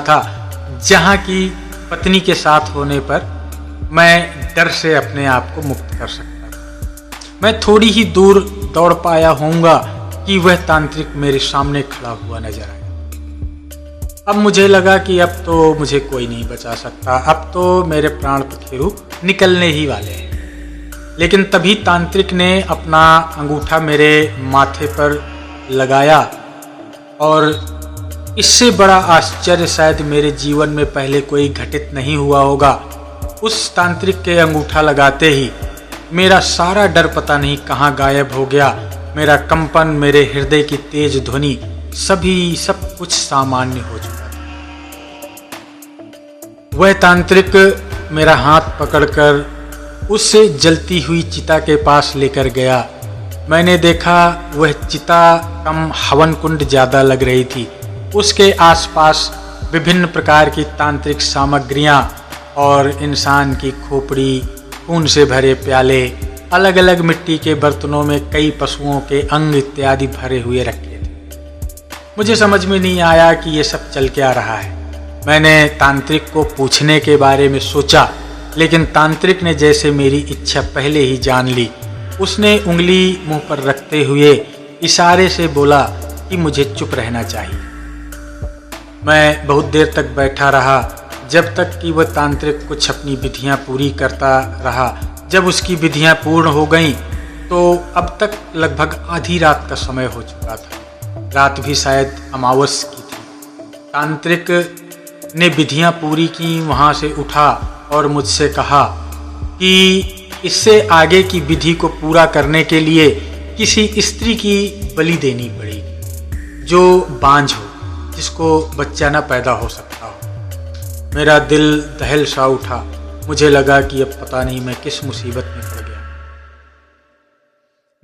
था, जहाँ की पत्नी के साथ होने पर मैं डर से अपने आप को मुक्त कर सकता था। मैं थोड़ी ही दूर दौड़ पाया होऊंगा कि वह तांत्रिक मेरे सामने खड़ा हुआ नजर आया। अब मुझे लगा कि अब तो मुझे कोई नहीं बचा सकता, अब तो मेरे प्राण पखेरु निकलने ही वाले हैं। लेकिन तभी तांत्रिक ने अपना अंगूठा मेरे माथे पर लगाया और इससे बड़ा आश्चर्य शायद मेरे जीवन में पहले कोई घटित नहीं हुआ होगा। उस तांत्रिक के अंगूठा लगाते ही मेरा सारा डर पता नहीं कहाँ गायब हो गया। मेरा कंपन, मेरे हृदय की तेज ध्वनि, सब कुछ सामान्य हो चुका था। वह तांत्रिक मेरा हाथ पकड़कर उससे जलती हुई चिता के पास लेकर गया। मैंने देखा वह चिता कम हवन कुंड ज़्यादा लग रही थी। उसके आसपास विभिन्न प्रकार की तांत्रिक सामग्रियां और इंसान की खोपड़ी, खून से भरे प्याले, अलग अलग मिट्टी के बर्तनों में कई पशुओं के अंग इत्यादि भरे हुए रखे थे। मुझे समझ में नहीं आया कि ये सब चल क्या रहा है। मैंने तांत्रिक को पूछने के बारे में सोचा, लेकिन तांत्रिक ने जैसे मेरी इच्छा पहले ही जान ली। उसने उंगली मुंह पर रखते हुए इशारे से बोला कि मुझे चुप रहना चाहिए। मैं बहुत देर तक बैठा रहा, जब तक कि वह तांत्रिक कुछ अपनी विधियां पूरी करता रहा। जब उसकी विधियां पूर्ण हो गईं, तो अब तक लगभग आधी रात का समय हो चुका था। रात भी शायद अमावस की थी। तांत्रिक ने विधियां पूरी की, वहां से उठा और मुझसे कहा कि इससे आगे की विधि को पूरा करने के लिए किसी स्त्री की बलि देनी पड़ेगी जो बांझ हो, जिसको बच्चा न पैदा हो सकता हो। मेरा दिल दहल सा उठा। मुझे लगा कि अब पता नहीं मैं किस मुसीबत में पड़ गया।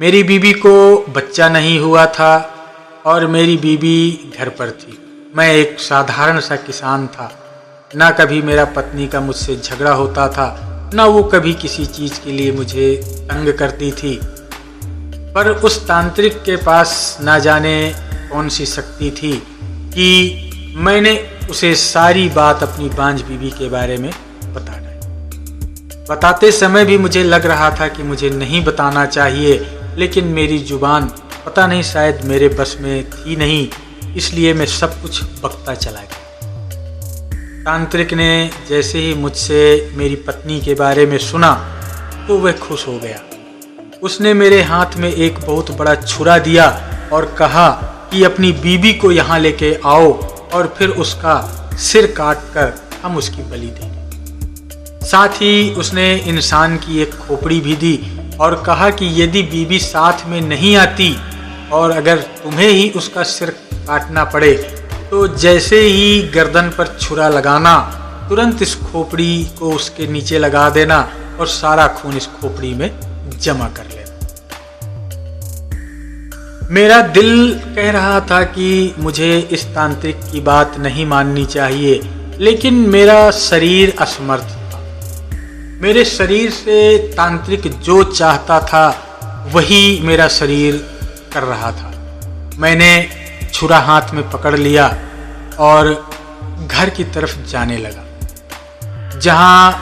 मेरी बीवी को बच्चा नहीं हुआ था और मेरी बीवी घर पर थी। मैं एक साधारण सा किसान था। ना कभी मेरा पत्नी का मुझसे झगड़ा होता था, ना वो कभी किसी चीज़ के लिए मुझे तंग करती थी। पर उस तांत्रिक के पास ना जाने कौन सी शक्ति थी कि मैंने उसे सारी बात अपनी बांझ बीवी के बारे में बता डाली। बताते समय भी मुझे लग रहा था कि मुझे नहीं बताना चाहिए, लेकिन मेरी जुबान पता नहीं शायद मेरे बस में थी नहीं, इसलिए मैं सब कुछ बकता चला गया। तांत्रिक ने जैसे ही मुझसे मेरी पत्नी के बारे में सुना तो वह खुश हो गया। उसने मेरे हाथ में एक बहुत बड़ा छुरा दिया और कहा कि अपनी बीवी को यहाँ लेके आओ और फिर उसका सिर काट कर हम उसकी बलि देंगे। साथ ही उसने इंसान की एक खोपड़ी भी दी और कहा कि यदि बीवी साथ में नहीं आती और अगर तुम्हें ही उसका सिर काटना पड़े तो जैसे ही गर्दन पर छुरा लगाना, तुरंत इस खोपड़ी को उसके नीचे लगा देना और सारा खून इस खोपड़ी में जमा कर लेना। मेरा दिल कह रहा था कि मुझे इस तांत्रिक की बात नहीं माननी चाहिए, लेकिन मेरा शरीर असमर्थ था। मेरे शरीर से तांत्रिक जो चाहता था वही मेरा शरीर कर रहा था। मैंने छुरा हाथ में पकड़ लिया और घर की तरफ जाने लगा, जहां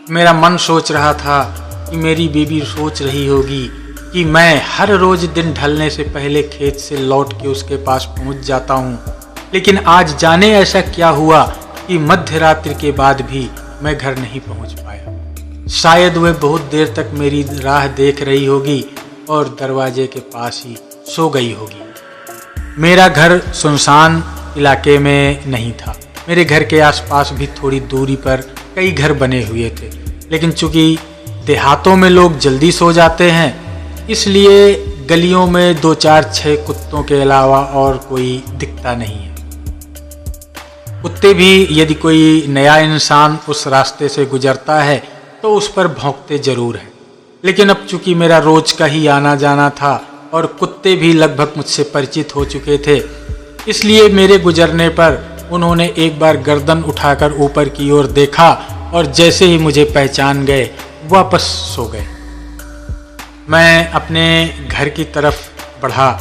मेरा मन सोच रहा था कि मेरी बीवी सोच रही होगी कि मैं हर रोज दिन ढलने से पहले खेत से लौट के उसके पास पहुंच जाता हूं। लेकिन आज जाने ऐसा क्या हुआ कि मध्य रात्रि के बाद भी मैं घर नहीं पहुंच पाया। शायद वह बहुत देर तक मेरी राह देख रही होगी और दरवाजे के पास ही सो गई होगी। मेरा घर सुनसान इलाके में नहीं था। मेरे घर के आसपास भी थोड़ी दूरी पर कई घर बने हुए थे, लेकिन चूंकि देहातों में लोग जल्दी सो जाते हैं, इसलिए गलियों में 2, 4, 6 कुत्तों के अलावा और कोई दिखता नहीं है। कुत्ते भी यदि कोई नया इंसान उस रास्ते से गुजरता है तो उस पर भौंकते जरूर हैं। लेकिन अब चूंकि मेरा रोज का ही आना जाना था और कुत्ते भी लगभग मुझसे परिचित हो चुके थे, इसलिए मेरे गुजरने पर उन्होंने एक बार गर्दन उठाकर ऊपर की ओर देखा और जैसे ही मुझे पहचान गए वापस सो गए। मैं अपने घर की तरफ बढ़ा।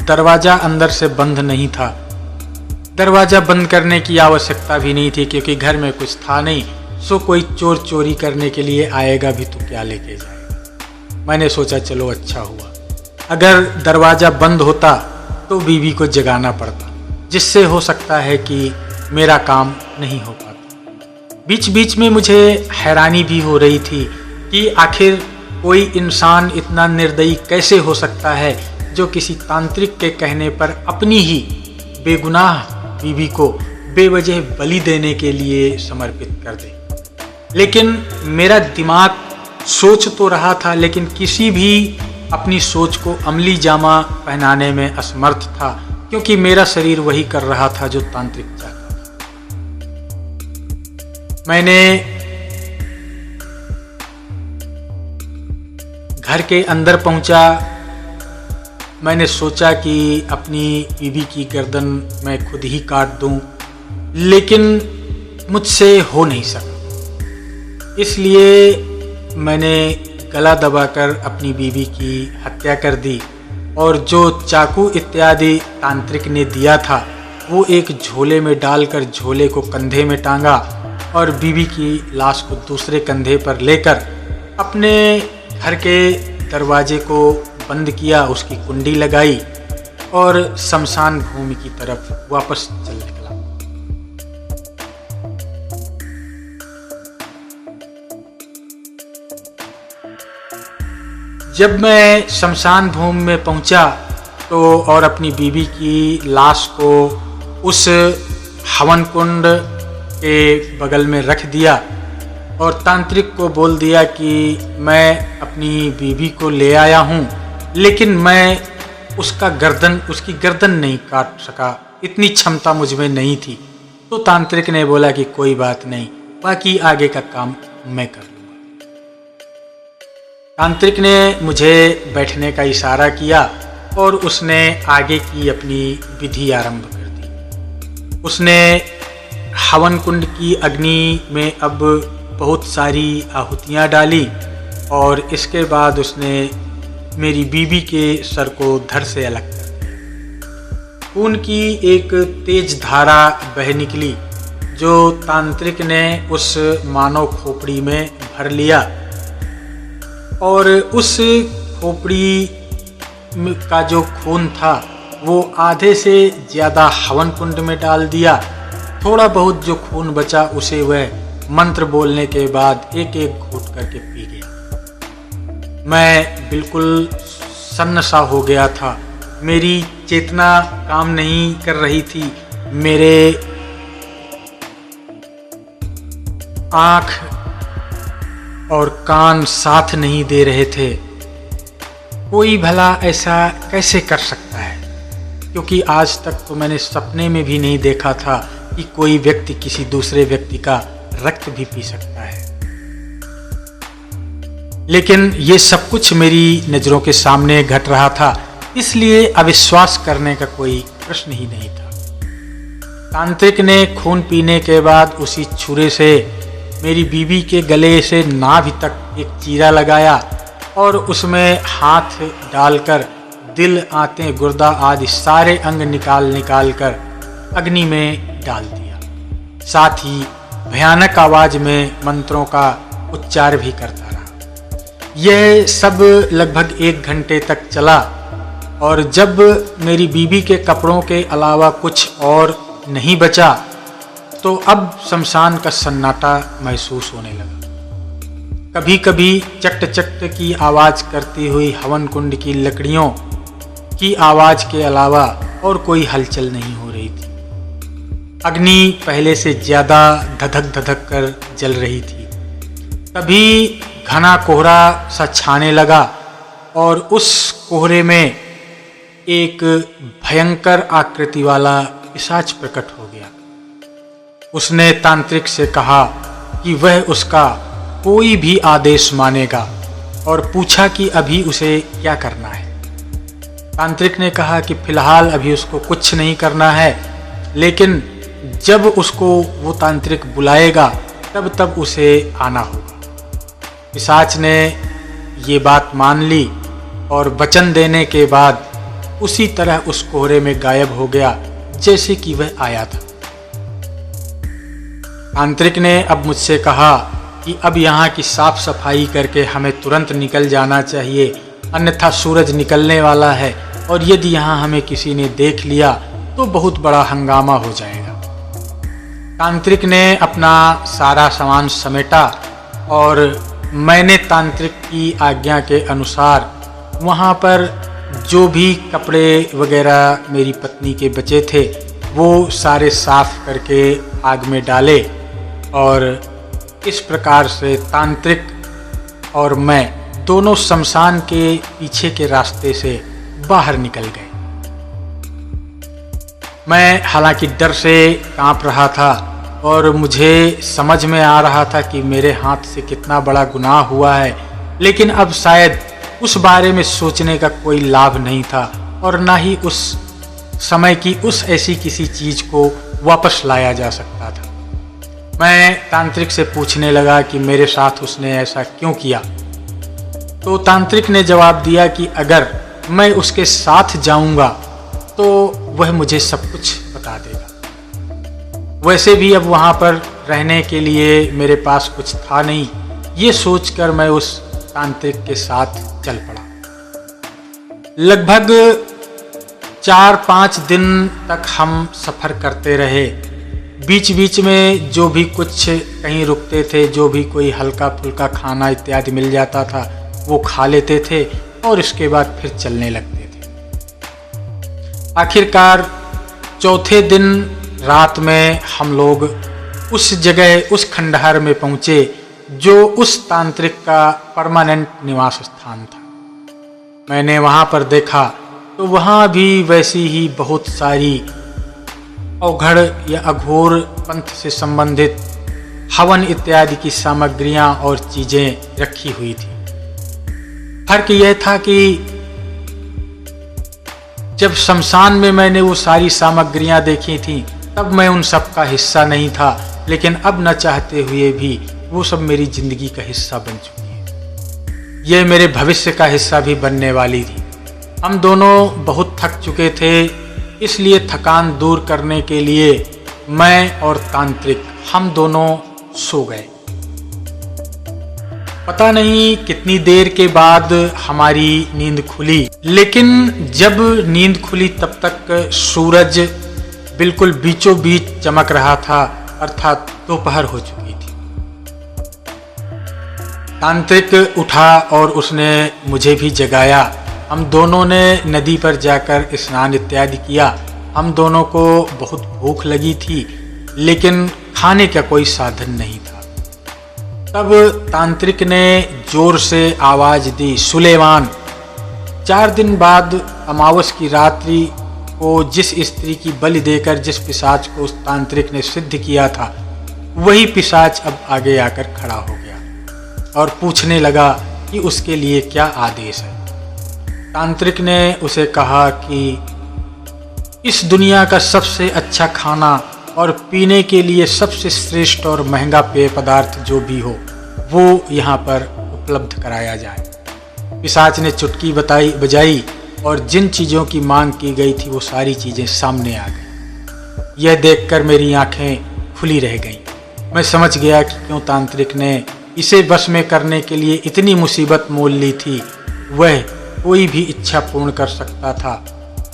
दरवाज़ा अंदर से बंद नहीं था। दरवाज़ा बंद करने की आवश्यकता भी नहीं थी क्योंकि घर में कुछ था नहीं, सो कोई चोर चोरी करने के लिए आएगा भी तो क्या लेके जाएगा। मैंने सोचा चलो अच्छा हुआ, अगर दरवाज़ा बंद होता तो बीवी को जगाना पड़ता, जिससे हो सकता है कि मेरा काम नहीं हो पाता। बीच बीच में मुझे हैरानी भी हो रही थी कि आखिर कोई इंसान इतना निर्दयी कैसे हो सकता है जो किसी तांत्रिक के कहने पर अपनी ही बेगुनाह बीवी को बेवजह बलि देने के लिए समर्पित कर दे। लेकिन मेरा दिमाग सोच तो रहा था, लेकिन किसी भी अपनी सोच को अमली जामा पहनाने में असमर्थ था, क्योंकि मेरा शरीर वही कर रहा था जो तांत्रिक चाहता था। मैंने घर के अंदर पहुंचा। मैंने सोचा कि अपनी बीवी की गर्दन मैं खुद ही काट दूं, लेकिन मुझसे हो नहीं सका। इसलिए मैंने गला दबाकर अपनी बीवी की हत्या कर दी और जो चाकू इत्यादि तांत्रिक ने दिया था वो एक झोले में डालकर झोले को कंधे में टांगा और बीवी की लाश को दूसरे कंधे पर लेकर अपने घर के दरवाजे को बंद किया, उसकी कुंडी लगाई और शमशान भूमि की तरफ वापस चल निकला। जब मैं शमशान भूमि में पहुंचा तो और अपनी बीवी की लाश को उस हवन कुंड के बगल में रख दिया और तांत्रिक को बोल दिया कि मैं अपनी बीवी को ले आया हूँ, लेकिन मैं उसकी गर्दन नहीं काट सका, इतनी क्षमता मुझ में नहीं थी। तो तांत्रिक ने बोला कि कोई बात नहीं, बाकी आगे का काम मैं कर लूँगा। तांत्रिक ने मुझे बैठने का इशारा किया और उसने आगे की अपनी विधि आरंभ कर दी। उसने हवन कुंड की अग्नि में अब बहुत सारी आहुतियाँ डाली और इसके बाद उसने मेरी बीवी के सर को धड़ से अलग कर दिया। खून की एक तेज धारा बह निकली जो तांत्रिक ने उस मानव खोपड़ी में भर लिया और उस खोपड़ी का जो खून था वो आधे से ज़्यादा हवन कुंड में डाल दिया। थोड़ा बहुत जो खून बचा उसे वह मंत्र बोलने के बाद एक एक घूंट करके पी गया। मैं बिल्कुल सन्न सा हो गया था, मेरी चेतना काम नहीं कर रही थी, मेरे आँख और कान साथ नहीं दे रहे थे। कोई भला ऐसा कैसे कर सकता है, क्योंकि आज तक तो मैंने सपने में भी नहीं देखा था कि कोई व्यक्ति किसी दूसरे व्यक्ति का रक्त भी पी सकता है। लेकिन ये सब कुछ मेरी नज़रों के सामने घट रहा था, इसलिए अविश्वास करने का कोई प्रश्न ही नहीं था। तांत्रिक ने खून पीने के बाद उसी छुरे से मेरी बीवी के गले से नाभि तक एक चीरा लगाया और उसमें हाथ डालकर दिल, आंतें, गुर्दा आदि सारे अंग निकाल कर अग्नि में डाल दिया। साथ ही भयानक आवाज में मंत्रों का उच्चार भी करता रहा। यह सब लगभग 1 घंटे तक चला और जब मेरी बीवी के कपड़ों के अलावा कुछ और नहीं बचा तो अब शमशान का सन्नाटा महसूस होने लगा। कभी कभी चट चट की आवाज करती हुई हवन कुंड की लकड़ियों की आवाज के अलावा और कोई हलचल नहीं हो रही थी। अग्नि पहले से ज्यादा धधक कर जल रही थी। तभी घना कोहरा सा छाने लगा और उस कोहरे में एक भयंकर आकृति वाला पिशाच प्रकट हो गया। उसने तांत्रिक से कहा कि वह उसका कोई भी आदेश मानेगा और पूछा कि अभी उसे क्या करना है। तांत्रिक ने कहा कि फिलहाल अभी उसको कुछ नहीं करना है, लेकिन जब उसको वो तांत्रिक बुलाएगा तब उसे आना होगा। पिशाच ने ये बात मान ली और वचन देने के बाद उसी तरह उस कोहरे में गायब हो गया जैसे कि वह आया था। तांत्रिक ने अब मुझसे कहा कि अब यहाँ की साफ सफाई करके हमें तुरंत निकल जाना चाहिए, अन्यथा सूरज निकलने वाला है और यदि यहाँ हमें किसी ने देख लिया तो बहुत बड़ा हंगामा हो जाएगा। तांत्रिक ने अपना सारा सामान समेटा और मैंने तांत्रिक की आज्ञा के अनुसार वहाँ पर जो भी कपड़े वगैरह मेरी पत्नी के बचे थे वो सारे साफ करके आग में डाले और इस प्रकार से तांत्रिक और मैं दोनों शमशान के पीछे के रास्ते से बाहर निकल गए। मैं हालांकि डर से कांप रहा था और मुझे समझ में आ रहा था कि मेरे हाथ से कितना बड़ा गुनाह हुआ है, लेकिन अब शायद उस बारे में सोचने का कोई लाभ नहीं था और ना ही उस समय की उस ऐसी किसी चीज को वापस लाया जा सकता था। मैं तांत्रिक से पूछने लगा कि मेरे साथ उसने ऐसा क्यों किया, तो तांत्रिक ने जवाब दिया कि अगर मैं उसके साथ जाऊंगा तो वह मुझे सब कुछ बता देगा। वैसे भी अब वहाँ पर रहने के लिए मेरे पास कुछ था नहीं, ये सोचकर मैं उस तांत्रिक के साथ चल पड़ा। लगभग 4-5 दिन तक हम सफ़र करते रहे। बीच बीच में जो भी कुछ कहीं रुकते थे, जो भी कोई हल्का फुल्का खाना इत्यादि मिल जाता था वो खा लेते थे और इसके बाद फिर चलने लगते थे। आखिरकार चौथे दिन रात में हम लोग उस जगह, उस खंडहर में पहुँचे जो उस तांत्रिक का परमानेंट निवास स्थान था। मैंने वहाँ पर देखा तो वहाँ भी वैसी ही बहुत सारी अवघड़ या अघोर पंथ से संबंधित हवन इत्यादि की सामग्रियाँ और चीज़ें रखी हुई थी। फर्क यह था कि जब शमशान में मैंने वो सारी सामग्रियाँ देखी थी तब मैं उन सब का हिस्सा नहीं था, लेकिन अब न चाहते हुए भी वो सब मेरी जिंदगी का हिस्सा बन चुकी है। ये मेरे भविष्य का हिस्सा भी बनने वाली थी। हम दोनों बहुत थक चुके थे, इसलिए थकान दूर करने के लिए मैं और तांत्रिक हम दोनों सो गए। पता नहीं कितनी देर के बाद हमारी नींद खुली, लेकिन जब नींद खुली तब तक सूरज बिल्कुल बीचों बीच चमक रहा था, अर्थात दोपहर हो चुकी थी। तांत्रिक उठा और उसने मुझे भी जगाया। हम दोनों ने नदी पर जाकर स्नान इत्यादि किया। हम दोनों को बहुत भूख लगी थी, लेकिन खाने का कोई साधन नहीं था। तब तांत्रिक ने जोर से आवाज दी, सुलेमान। 4 दिन बाद अमावस की रात्रि को जिस स्त्री की बलि देकर जिस पिशाच को उस तांत्रिक ने सिद्ध किया था, वही पिशाच अब आगे आकर खड़ा हो गया और पूछने लगा कि उसके लिए क्या आदेश है। तांत्रिक ने उसे कहा कि इस दुनिया का सबसे अच्छा खाना और पीने के लिए सबसे श्रेष्ठ और महंगा पेय पदार्थ जो भी हो वो यहाँ पर उपलब्ध कराया जाए। पिशाच ने चुटकी बजाई और जिन चीज़ों की मांग की गई थी वो सारी चीज़ें सामने आ गईं। यह देखकर मेरी आंखें खुली रह गईं। मैं समझ गया कि क्यों तांत्रिक ने इसे बस में करने के लिए इतनी मुसीबत मोल ली थी। वह कोई भी इच्छा पूर्ण कर सकता था।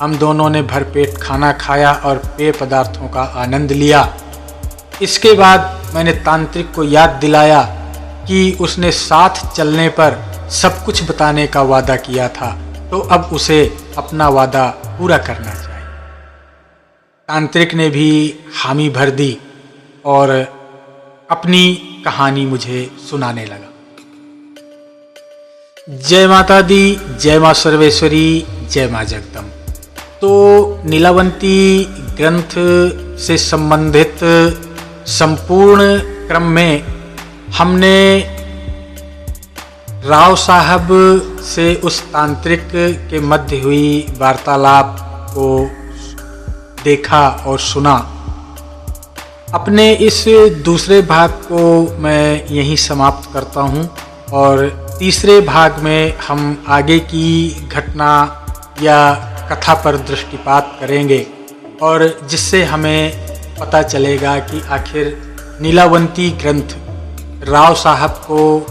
हम दोनों ने भरपेट खाना खाया और पेय पदार्थों का आनंद लिया। इसके बाद मैंने तांत्रिक को याद दिलाया कि उसने साथ चलने पर सब कुछ बताने का वादा किया था, तो अब उसे अपना वादा पूरा करना चाहिए। तांत्रिक ने भी हामी भर दी और अपनी कहानी मुझे सुनाने लगा। जय माता दी, जय माँ सर्वेश्वरी, जय माँ जगदम्ब। तो नीलावंती ग्रंथ से संबंधित संपूर्ण क्रम में हमने राव साहब से उस तांत्रिक के मध्य हुई वार्तालाप को देखा और सुना। अपने इस दूसरे भाग को मैं यहीं समाप्त करता हूँ और तीसरे भाग में हम आगे की घटना या कथा पर दृष्टिपात करेंगे। और जिससे हमें पता चलेगा कि आखिर नीलावंती ग्रंथ राव साहब को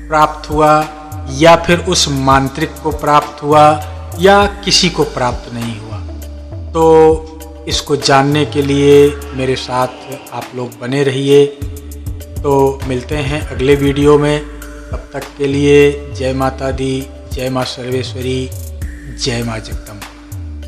प्राप्त हुआ या फिर उस मांत्रिक को प्राप्त हुआ या किसी को प्राप्त नहीं हुआ। तो इसको जानने के लिए मेरे साथ आप लोग बने रहिए। तो मिलते हैं अगले वीडियो में, तब तक के लिए जय माता दी, जय माँ सर्वेश्वरी, जय माँ जगदम्बा।